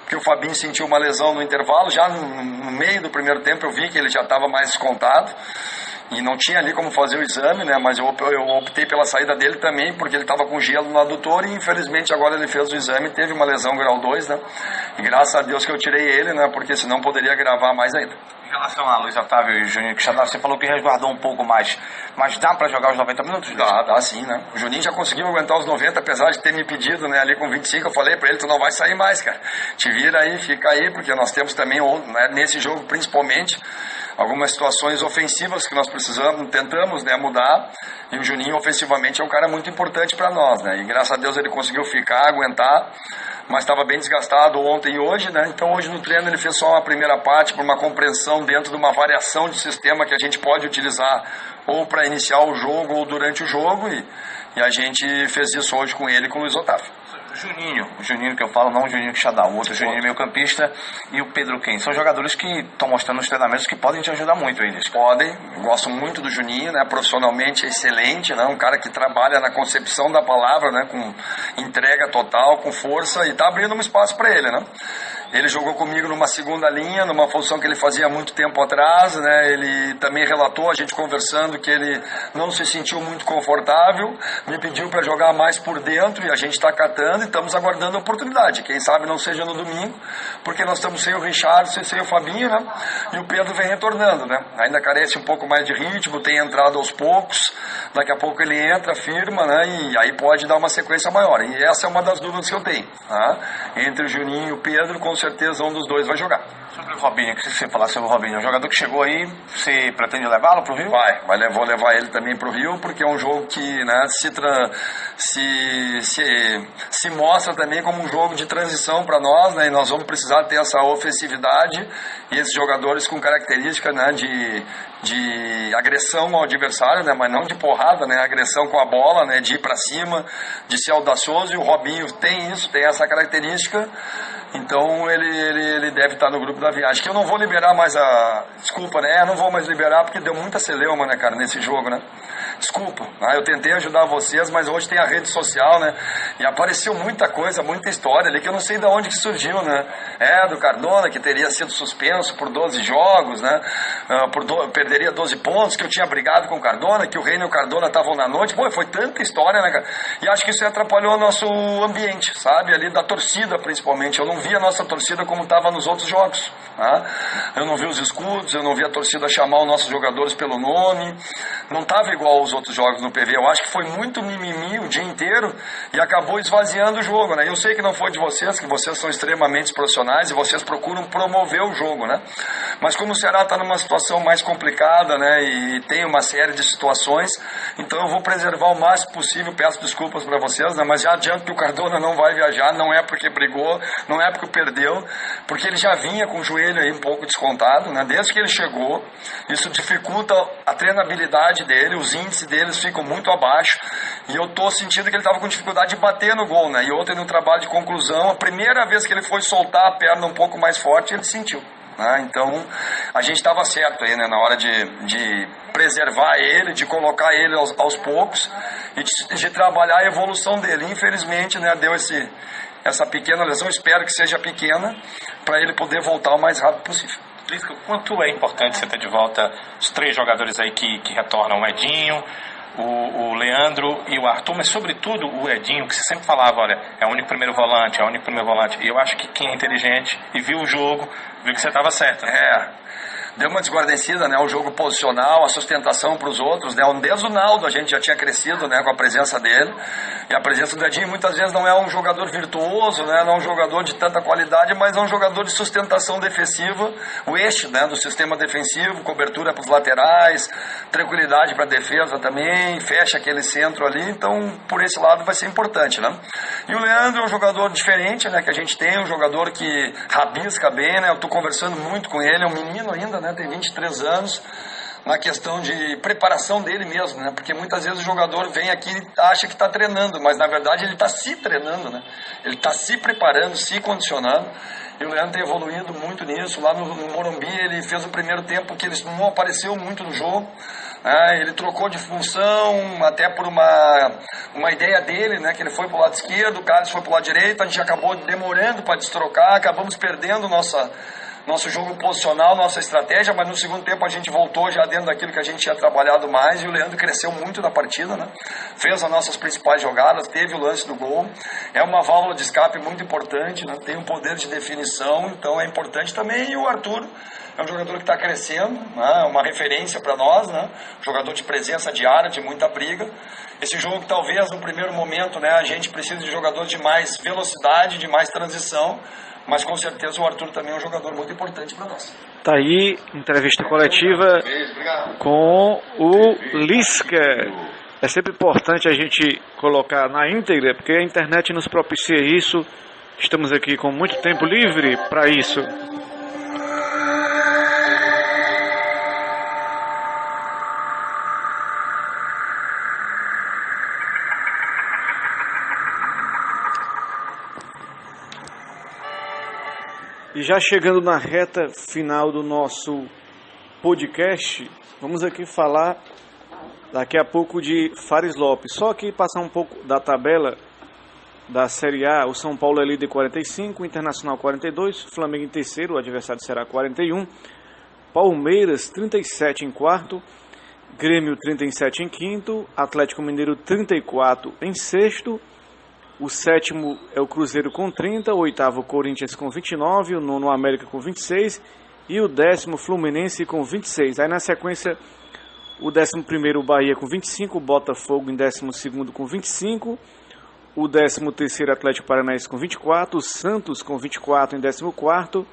porque o Fabinho sentiu uma lesão no intervalo. Já no meio do primeiro tempo eu vi que ele já estava mais descontado e não tinha ali como fazer o exame, né? Mas eu optei pela saída dele também, porque ele estava com gelo no adutor, e infelizmente agora ele fez o exame e teve uma lesão grau 2, né? E graças a Deus que eu tirei ele, né? Porque senão poderia gravar mais ainda. Em relação a Luiz Otávio e Juninho Quixadá, você falou que resguardou um pouco mais, mas dá para jogar os 90 minutos? Dá sim, né? O Juninho já conseguiu aguentar os 90, apesar de ter me pedido, né, ali com 25, eu falei para ele, tu não vai sair mais, cara. Te vira aí, fica aí, porque nós temos também, né, nesse jogo principalmente, algumas situações ofensivas que nós tentamos, né, mudar, e o Juninho ofensivamente é um cara muito importante para nós, né? E graças a Deus ele conseguiu ficar, aguentar. mas estava bem desgastado ontem e hoje, né? Então hoje no treino ele fez só uma primeira parte por uma compreensão dentro de uma variação de sistema que a gente pode utilizar ou para iniciar o jogo ou durante o jogo, e a gente fez isso hoje com ele e com o Luiz Otávio. O Juninho que eu falo, não o Juninho que já dá, o outro Juninho meio campista e o Pedro Ken, são jogadores que estão mostrando nos treinamentos que podem te ajudar muito eles. Podem, gosto muito do Juninho, né? Profissionalmente é excelente, né? Um cara que trabalha na concepção da palavra, né? Com entrega total, com força, e tá abrindo um espaço para ele, né? Ele jogou comigo numa segunda linha, numa função que ele fazia há muito tempo atrás, né? Ele também relatou, a gente conversando, que ele não se sentiu muito confortável, me pediu para jogar mais por dentro, e a gente está catando e estamos aguardando a oportunidade. Quem sabe não seja no domingo, porque nós estamos sem o Richardson, sem o Fabinho, né? E o Pedro vem retornando, né? Ainda carece um pouco mais de ritmo, tem entrado aos poucos, daqui a pouco ele entra, firma, né? E aí pode dar uma sequência maior. E essa é uma das dúvidas que eu tenho, tá? Entre o Juninho e o Pedro, com certeza um dos dois vai jogar. Sobre o Robinho, o que você falar sobre o Robinho? Um jogador que chegou aí, você pretende levá-lo para o Rio? Vou levar ele também para o Rio, porque é um jogo que, né, se mostra também como um jogo de transição para nós, né, e nós vamos precisar ter essa ofensividade e esses jogadores com característica, né, de agressão ao adversário, né, mas não de porrada, né, agressão com a bola, né, de ir para cima, de ser audacioso, e o Robinho tem isso, tem essa característica. Então ele deve estar no grupo da viagem. Que eu não vou liberar mais Desculpa, né? Eu não vou mais liberar porque deu muita celeuma, né, cara, nesse jogo, né? Desculpa, né? Eu tentei ajudar vocês, mas hoje tem a rede social, né? E apareceu muita coisa, muita história ali que eu não sei de onde que surgiu, né? Do Cardona, que teria sido suspenso por 12 jogos, né? Perderia 12 pontos, que eu tinha brigado com o Cardona, que o Reino e o Cardona estavam na noite. Pô, foi tanta história, né, cara? E acho que isso atrapalhou o nosso ambiente, sabe? Ali da torcida, principalmente. Eu não vi a nossa torcida como estava nos outros jogos, tá? Eu não vi os escudos, eu não vi a torcida chamar os nossos jogadores pelo nome. Não estava igual aos outros jogos no PV. Eu acho que foi muito mimimi o dia inteiro e acabou esvaziando o jogo, né? Eu sei que não foi de vocês, que vocês são extremamente profissionais e vocês procuram promover o jogo, né? Mas como o Ceará está numa situação mais complicada, né, e tem uma série de situações, então eu vou preservar o máximo possível. Peço desculpas para vocês, né, mas já adianto que o Cardona não vai viajar, não é porque brigou, não é porque perdeu, porque ele já vinha com o joelho aí um pouco descontado, né? Desde que ele chegou, isso dificulta a treinabilidade dele, os índices deles ficam muito abaixo, e eu tô sentindo que ele estava com dificuldade de bater no gol, né? E ontem no trabalho de conclusão, a primeira vez que ele foi soltar a perna um pouco mais forte, ele sentiu. Então a gente estava certo aí, né, na hora de preservar ele, de colocar ele aos poucos e de trabalhar a evolução dele. Infelizmente, né, deu essa pequena lesão, espero que seja pequena, para ele poder voltar o mais rápido possível. Lisca, quanto é importante você ter de volta os 3 jogadores aí que retornam, o Edinho, o Leandro e o Arthur, mas sobretudo o Edinho, que você sempre falava, olha, é o único primeiro volante, e eu acho que quem é inteligente e viu o jogo, viu que você estava certo, né? Deu uma desguarnecida, né? O jogo posicional, a sustentação para os outros, né? Desde o Naldo a gente já tinha crescido, né, com a presença dele, e a presença do Edinho muitas vezes não é um jogador virtuoso, né? Não é um jogador de tanta qualidade, mas é um jogador de sustentação defensiva, o eixo, né, do sistema defensivo, cobertura para os laterais, tranquilidade para a defesa também, fecha aquele centro ali, então por esse lado vai ser importante, né? E o Leandro é um jogador diferente, né, que a gente tem, um jogador que rabisca bem, né? Eu estou conversando muito com ele, é um menino ainda, né, tem 23 anos, na questão de preparação dele mesmo, né, porque muitas vezes o jogador vem aqui e acha que está treinando, mas na verdade ele está se treinando, né, ele está se preparando, se condicionando, e o Leandro tem evoluído muito nisso. Lá no Morumbi ele fez o primeiro tempo que ele não apareceu muito no jogo, ele trocou de função, até por uma ideia dele, né, que ele foi para o lado esquerdo, o Carlos foi para o lado direito, a gente acabou demorando para destrocar, acabamos perdendo nosso jogo posicional, nossa estratégia, mas no segundo tempo a gente voltou já dentro daquilo que a gente tinha trabalhado mais, e o Leandro cresceu muito na partida, né? Fez as nossas principais jogadas, teve o lance do gol, é uma válvula de escape muito importante, né? Tem um poder de definição, então é importante também. E o Arthur é um jogador que está crescendo, né? Uma referência para nós, né? Jogador de presença diária, de muita briga. Esse jogo talvez no primeiro momento, né, a gente precisa de jogadores de mais velocidade, de mais transição, mas com certeza o Arthur também é um jogador muito importante para nós. Tá aí, entrevista coletiva com o Lisca. É sempre importante a gente colocar na íntegra, porque a internet nos propicia isso, Estamos aqui com muito tempo livre para isso. E já chegando na reta final do nosso podcast, vamos aqui falar daqui a pouco de Fares Lopes. Só aqui passar um pouco da tabela da Série A. O São Paulo é líder 45, Internacional 42, Flamengo em terceiro, o adversário será 41, Palmeiras 37 em quarto, Grêmio 37 em quinto, Atlético Mineiro 34 em sexto, o sétimo é o Cruzeiro com 30, o oitavo Corinthians com 29, o nono América com 26 e o décimo Fluminense com 26. Aí na sequência o 11º Bahia com 25, o Botafogo em 12º com 25, o 13º Atlético Paranaense com 24, o Santos com 24 em 14º,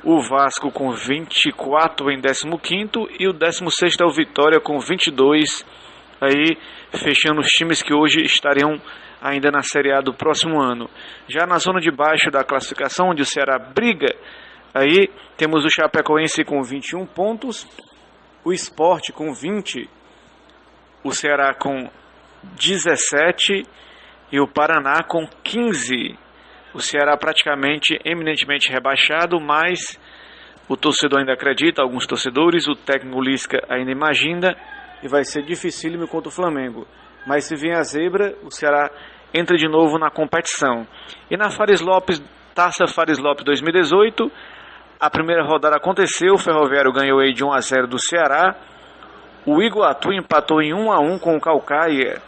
o Vasco com 24 em 15º e o 16º é o Vitória com 22, aí fechando os times que hoje estariam ainda na Série A do próximo ano. Já na zona de baixo da classificação, onde o Ceará briga, aí temos o Chapecoense com 21 pontos, o Sport com 20, o Ceará com 17 e o Paraná com 15. O Ceará praticamente eminentemente rebaixado, mas o torcedor ainda acredita, alguns torcedores, o técnico Lisca ainda imagina, e vai ser dificílimo contra o Flamengo. Mas se vier a zebra, o Ceará entra de novo na competição. E na Fares Lopes, Taça Fares Lopes 2018, a primeira rodada aconteceu, o Ferroviário ganhou aí de 1-0 do Ceará, o Iguatu empatou em 1-1 com o Caucaia,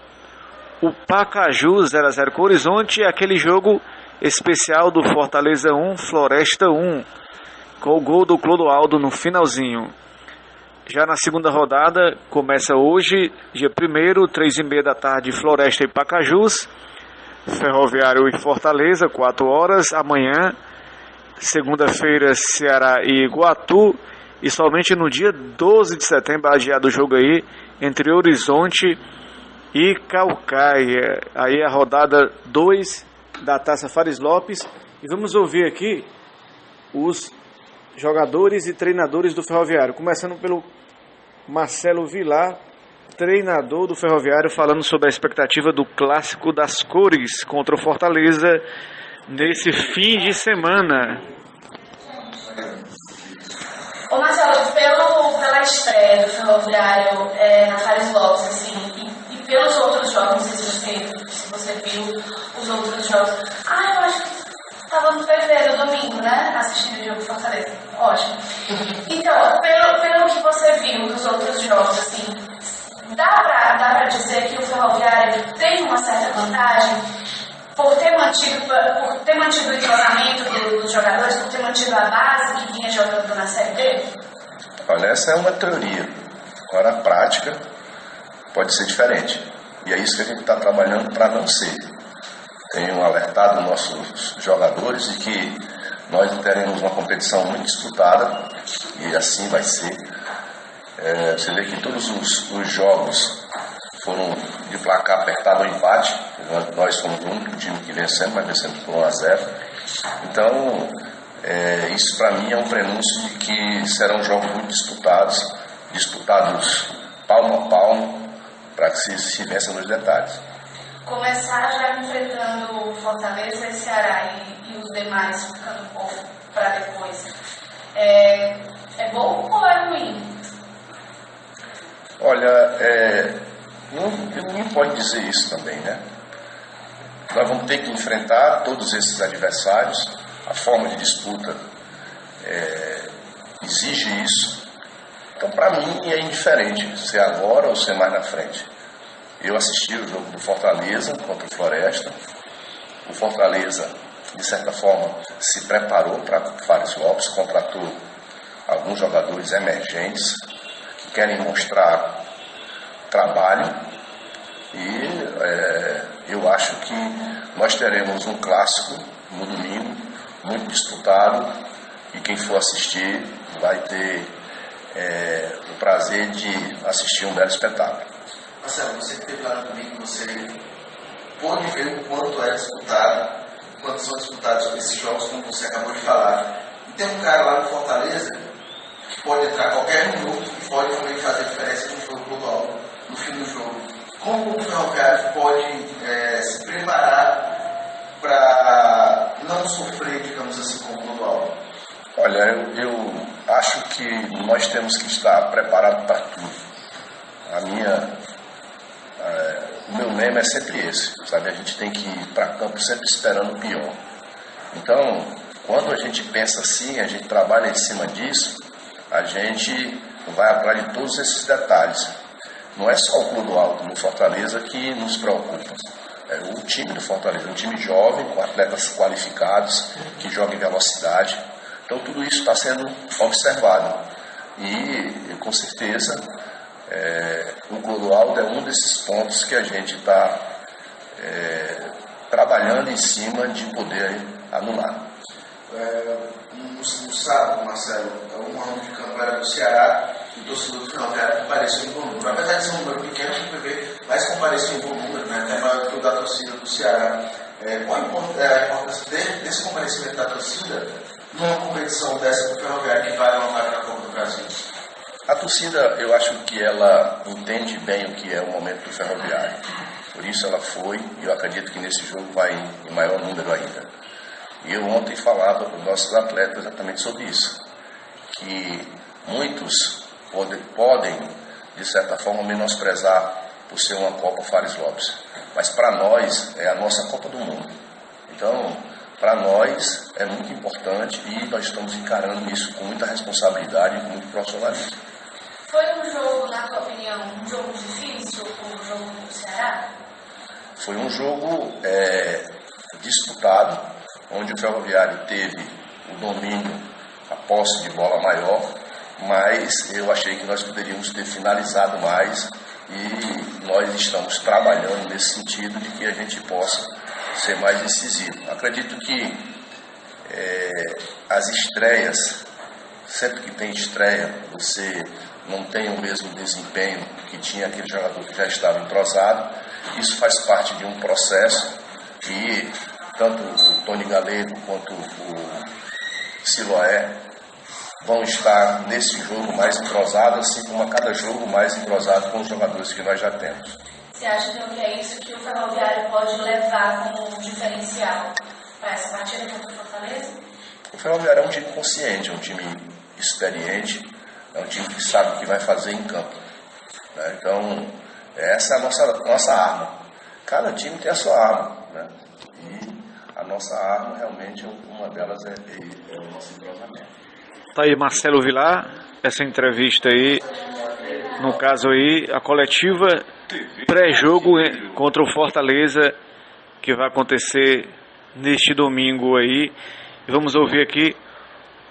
o Pacaju 0-0 com o Horizonte, e aquele jogo especial do Fortaleza 1, Floresta 1, com o gol do Clodoaldo no finalzinho. Já na segunda rodada, começa hoje, dia 1º, 3h30 da tarde, Floresta e Pacajus, Ferroviário e Fortaleza, 4 horas, amanhã, segunda-feira, Ceará e Iguatu, e somente no dia 12 de setembro, adiado o jogo aí, entre Horizonte e Caucaia. Aí a rodada 2 da Taça Fares Lopes, e vamos ouvir aqui os jogadores e treinadores do Ferroviário, começando pelo Marcelo Vilar, treinador do Ferroviário, falando sobre a expectativa do Clássico das Cores contra o Fortaleza nesse fim de semana. Ô Marcelo, pela estreia do Ferroviário na Fares Lopes, assim, e pelos outros jogos, se você viu os outros jogos, eu acho que estava no PV no domingo, né? Assistindo o jogo do Fortaleza. Ótimo. Então, pelo que você viu dos outros jogos, assim, dá pra dizer que o Ferroviário tem uma certa vantagem por ter mantido o entrosamento dos jogadores, por ter mantido a base que vinha jogando na Série B? Olha, essa é uma teoria. Agora, a prática pode ser diferente. E é isso que a gente está trabalhando para não ser. Tenho alertado nossos jogadores de que nós teremos uma competição muito disputada, e assim vai ser. Você vê que todos os jogos foram de placar apertado ou empate. Nós fomos o único time que vencemos, mas vencemos por 1-0. Então, isso para mim é um prenúncio de que serão jogos muito disputados palmo a palmo, para que se vença nos detalhes. Começar já enfrentando Fortaleza e Ceará e os demais ficando um pouco para depois. É bom ou é ruim? Olha, ninguém pode dizer isso também, né? Nós vamos ter que enfrentar todos esses adversários. A forma de disputa exige isso. Então, para mim, é indiferente se é agora ou se é mais na frente. Eu assisti o jogo do Fortaleza contra o Floresta. O Fortaleza, de certa forma, se preparou para Fares Lopes, contratou alguns jogadores emergentes que querem mostrar trabalho, e eu acho que nós teremos um clássico no domingo, muito disputado, e quem for assistir vai ter o prazer de assistir um belo espetáculo. Marcelo, você que teve lá no domingo, você pôde ver o quanto é disputado, o quando são disputados esses jogos, como você acabou de falar. E tem um cara lá no Fortaleza que pode entrar a qualquer minuto e pode também fazer diferença no jogo global, no fim do jogo. Como o Ferroviário pode se preparar para não sofrer, digamos assim, com o global? Olha, eu acho que nós temos que estar preparados para tudo. O meu lema é sempre esse, sabe? A gente tem que ir para campo sempre esperando o pior. Então, quando a gente pensa assim, a gente trabalha em cima disso, a gente vai atrás de todos esses detalhes. Não é só o Clodoaldo no Fortaleza que nos preocupa. É o time do Fortaleza, um time jovem, com atletas qualificados, que jogam em velocidade. Então, tudo isso está sendo observado. E, com certeza, o Clodoaldo é um desses pontos que a gente está trabalhando em cima de poder anular. No sábado, Marcelo, um ano de campo era do Ceará e o torcedor do Ferroviário compareceu em bom número. Apesar de ser um número pequeno, a gente vê, mas compareceu em bom número, né? Até maior do que o da torcida do Ceará. Qual a importância desse comparecimento da torcida numa competição dessa do Ferroviário que vale uma vaga na Copa do Brasil? A torcida, eu acho que ela entende bem o que é o momento do Ferroviário. Por isso ela foi, e eu acredito que nesse jogo vai em maior número ainda. E eu ontem falava com os nossos atletas exatamente sobre isso. Que muitos podem, de certa forma, menosprezar por ser uma Copa Fares Lopes. Mas para nós é a nossa Copa do Mundo. Então, para nós é muito importante e nós estamos encarando isso com muita responsabilidade e com muito profissionalismo. Foi um jogo, na tua opinião, um jogo difícil, o jogo do Ceará? Foi um jogo disputado, onde o Ferroviário teve o domínio, a posse de bola maior, mas eu achei que nós poderíamos ter finalizado mais e nós estamos trabalhando nesse sentido de que a gente possa ser mais decisivo. Acredito que as estreias, sempre que tem estreia, você não tem o mesmo desempenho que tinha aquele jogador que já estava entrosado. Isso faz parte de um processo que tanto o Tony Galego quanto o Siloé vão estar nesse jogo mais entrosados, assim como a cada jogo mais entrosado com os jogadores que nós já temos. Você acha então que é isso que o Ferroviário pode levar como diferencial para essa partida contra o Fortaleza? O Ferroviário é um time consciente, é um time experiente, é um time que sabe o que vai fazer em campo. Né? Então, essa é a nossa arma. Cada time tem a sua arma. Né? E a nossa arma, realmente, uma delas é o nosso entrosamento. Tá aí Marcelo Vilar, essa entrevista aí, no caso aí, a coletiva pré-jogo contra o Fortaleza, que vai acontecer neste domingo aí. E vamos ouvir aqui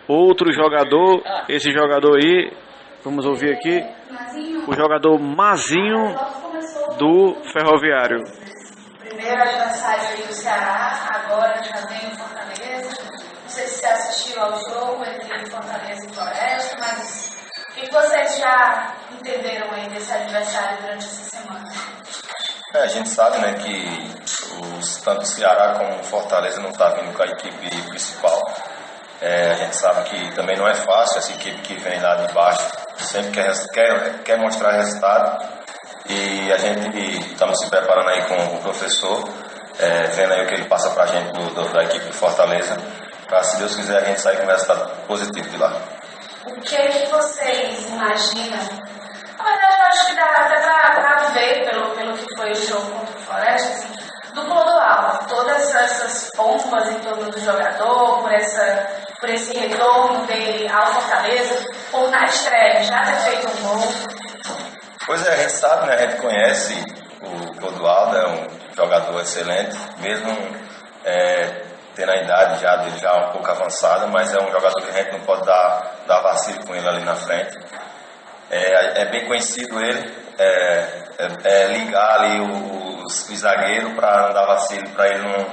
outro jogador, esse jogador aí, vamos ouvir aqui, o jogador Mazinho do Ferroviário. Primeiro adversário aí do Ceará, agora já vem o Fortaleza. Não sei se você assistiu ao jogo entre Fortaleza e Floresta, mas o que vocês já entenderam aí desse adversário durante essa semana? A gente sabe, né, que tanto o Ceará como o Fortaleza não está vindo com a equipe principal. A gente sabe que também não é fácil, essa equipe que vem lá de baixo sempre quer mostrar resultado. E a gente estamos se preparando aí com o professor, vendo aí o que ele passa para a gente da equipe de Fortaleza, para, se Deus quiser, a gente sair com um resultado positivo de lá. O que vocês imaginam? Na verdade, eu acho que dá até para ver, pelo que foi o jogo contra o Floresta, assim, do Clodoaldo, todas essas pompas em torno do jogador, por esse retorno dele ao Fortaleza, por na estreia já ter feito um gol. Pois é, a gente sabe, né? A gente conhece o Clodoaldo, é um jogador excelente, mesmo tendo a idade já dele já um pouco avançada, mas é um jogador que a gente não pode dar vacilo com ele ali na frente. É bem conhecido ele, ligar ali o zagueiro para não dar vacilo, para ele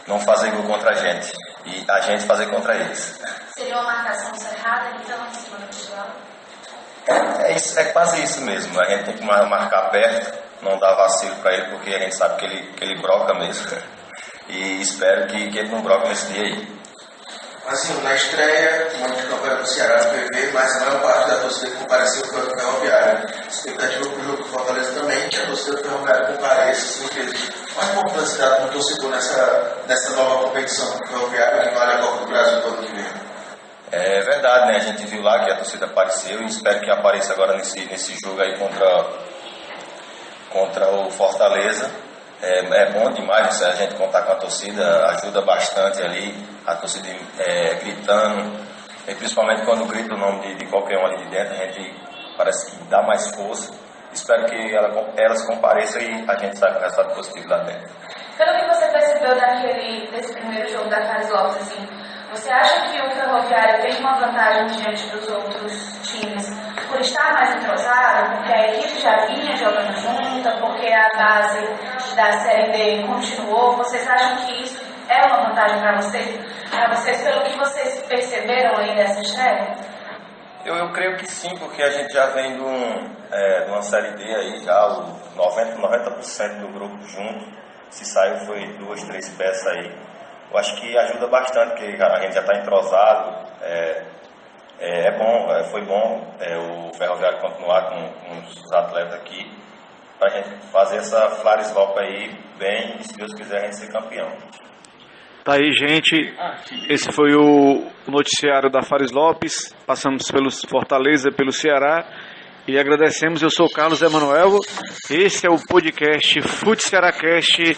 não fazer gol contra a gente e a gente fazer contra eles. Seria uma marcação cerrada, então, em cima do Clodoaldo? É quase isso mesmo, a gente tem que marcar perto, não dar vacilo para ele, porque a gente sabe que ele broca mesmo. e espero que ele não broque nesse dia aí. Assim, na estreia, o mando de campo era do Ceará no PV, mas a maior parte da torcida que compareceu foi do Ferroviário. Expectativa para o jogo do Fortaleza também, que a torcida do Ferroviário compareça, qual a importância da torcida nessa nova competição do Ferroviário, que vale a Copa do Brasil todo que vem? É verdade, né? A gente viu lá que a torcida apareceu e espero que apareça agora nesse jogo aí contra o Fortaleza. É bom demais a gente contar com a torcida, ajuda bastante ali, a torcida gritando, e principalmente quando grita o nome de qualquer um ali de dentro, a gente parece que dá mais força. Espero que elas compareçam e a gente saia com o resultado positivo lá dentro. Pelo que você percebeu desse primeiro jogo da Fares Lopes, assim, você acha que o Ferroviário tem uma vantagem diante dos outros times por estar mais entrosado, porque a equipe já vinha jogando junta, porque a base da Série B continuou? Vocês acham que isso é uma vantagem para vocês, pelo que vocês perceberam aí dessa estreia? Eu creio que sim, porque a gente já vem de uma Série D aí, já o 90% do grupo junto. Se saiu foi 2, 3 peças aí. Eu acho que ajuda bastante, porque a gente já está entrosado. Foi bom o Ferroviário continuar com os atletas aqui, para a gente fazer essa Fares Lopes aí bem, e se Deus quiser a gente ser campeão. Tá aí, gente, esse foi o noticiário da Fares Lopes. Passamos pelo Fortaleza, pelo Ceará e agradecemos. Eu sou o Carlos Emanuel, esse é o podcast Fute Ceará Cast.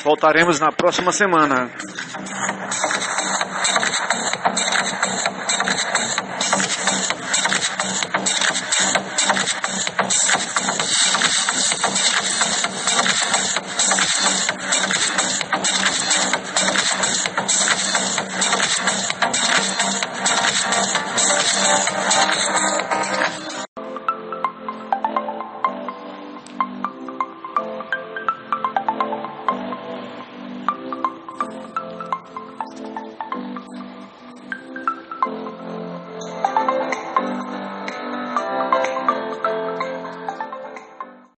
Voltaremos na próxima semana.